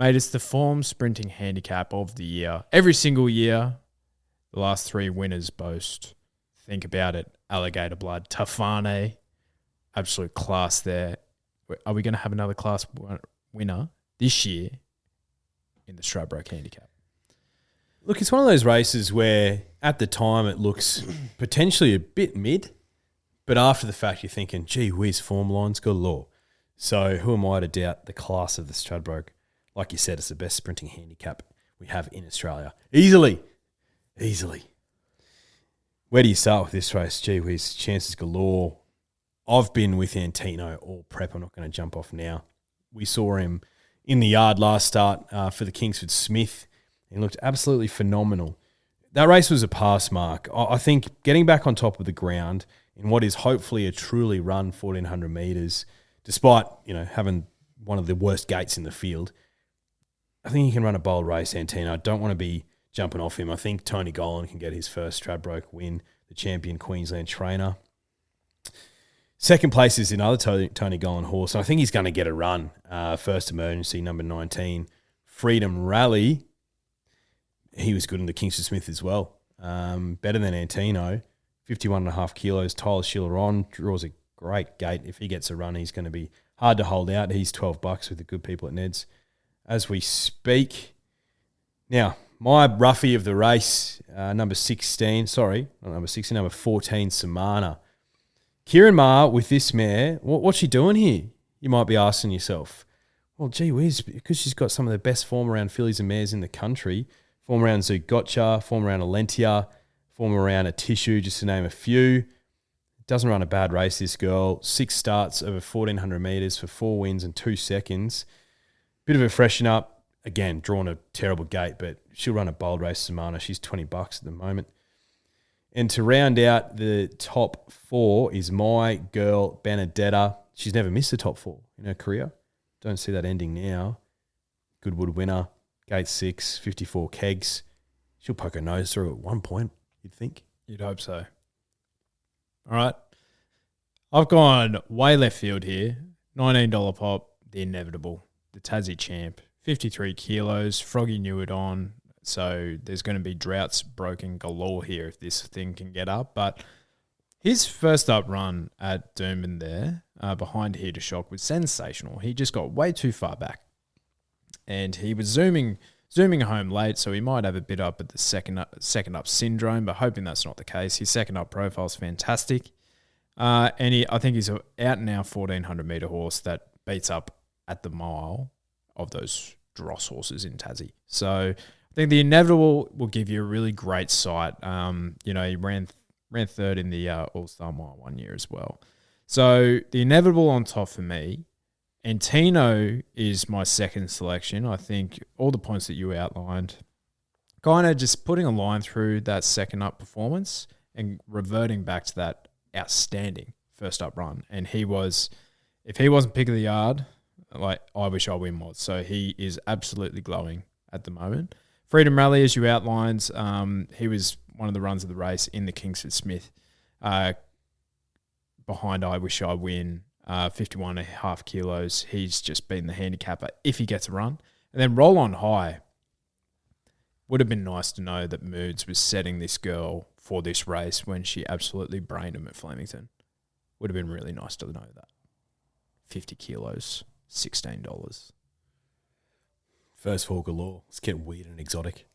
Mate, it's the form sprinting handicap of the year. Every single year, the last 3 winners boast. Think about it. Alligator Blood, Tafane, absolute class there. Are we going to have another class winner this year in the Stradbroke handicap? Look, it's one of those races where at the time it looks potentially a bit mid, but after the fact you're thinking, gee whiz, form lines galore. So who am I to doubt the class of the Stradbroke? Like you said, it's the best sprinting handicap we have in Australia. Easily. Where do you start with this race? Gee whiz, chances galore. I've been with Antino all prep. I'm not going to jump off now. We saw him in the yard last start for the Kingsford Smith. He looked absolutely phenomenal. That race was a pass mark. I think getting back on top of the ground in what is hopefully a truly run 1,400 metres, despite having one of the worst gates in the field, I think he can run a bold race, Antino. I don't want to be jumping off him. I think Tony Gollan can get his first Stradbroke win, the champion Queensland trainer. Second place is another Tony Gollan horse, and I think he's going to get a run. First Emergency, number 19, Freedom Rally. He was good in the Kingsford Smith as well. Better than Antino. 51.5 kilos. Tyler Schiller on. Draws a great gate. If he gets a run, he's going to be hard to hold out. He's $12 with the good people at Ned's as we speak. Now, my roughie of the race, number 14, Semana. Kieran Maher with this mare, what's she doing here? You might be asking yourself. Well, gee whiz, because she's got some of the best form around fillies and mares in the country. Form around Zugotcha, form around Alentia, form around a Tissue, just to name a few. Doesn't run a bad race, this girl. 6 starts over 1,400 metres for 4 wins and 2 seconds. Bit of a freshen up. Again, drawn a terrible gate, but she'll run a bold race, Semana. She's $20 at the moment. And to round out the top 4 is my girl, Benedetta. She's never missed the top 4 in her career. Don't see that ending now. Goodwood winner, gate 6, 54 kegs. She'll poke her nose through at one point, you'd think. You'd hope so. All right. I've gone way left field here. $19 pop, the inevitable, the Tassie champ. 53 kilos, Froggy knew it on. So there's going to be droughts broken galore here if this thing can get up. But his first up run at Doomben there, behind Here to Shock, was sensational. He just got way too far back. And he was zooming home late, so he might have a bit up at the second up syndrome, but hoping that's not the case. His second up profile is fantastic. I think he's an out-and-out 1,400-metre horse that beats up at the mile of those dross horses in Tassie. So I think the inevitable will give you a really great sight. He ran third in the All-Star Mile one year as well. So the inevitable on top for me. Antino is my second selection. I think all the points that you outlined, kind of just putting a line through that second up performance and reverting back to that outstanding first up run. And if he wasn't pick of the yard, like I wish I win was. So he is absolutely glowing at the moment. Freedom Rally, as you outlined, he was one of the runs of the race in the Kingsford Smith behind I Wish I Win, 51.5 kilos. He's just been the handicapper if he gets a run. And then Roll On High. Would have been nice to know that Moods was setting this girl for this race when she absolutely brained him at Flemington. Would have been really nice to know that. 50 kilos, $16. First 4 galore. Let's get weird and exotic.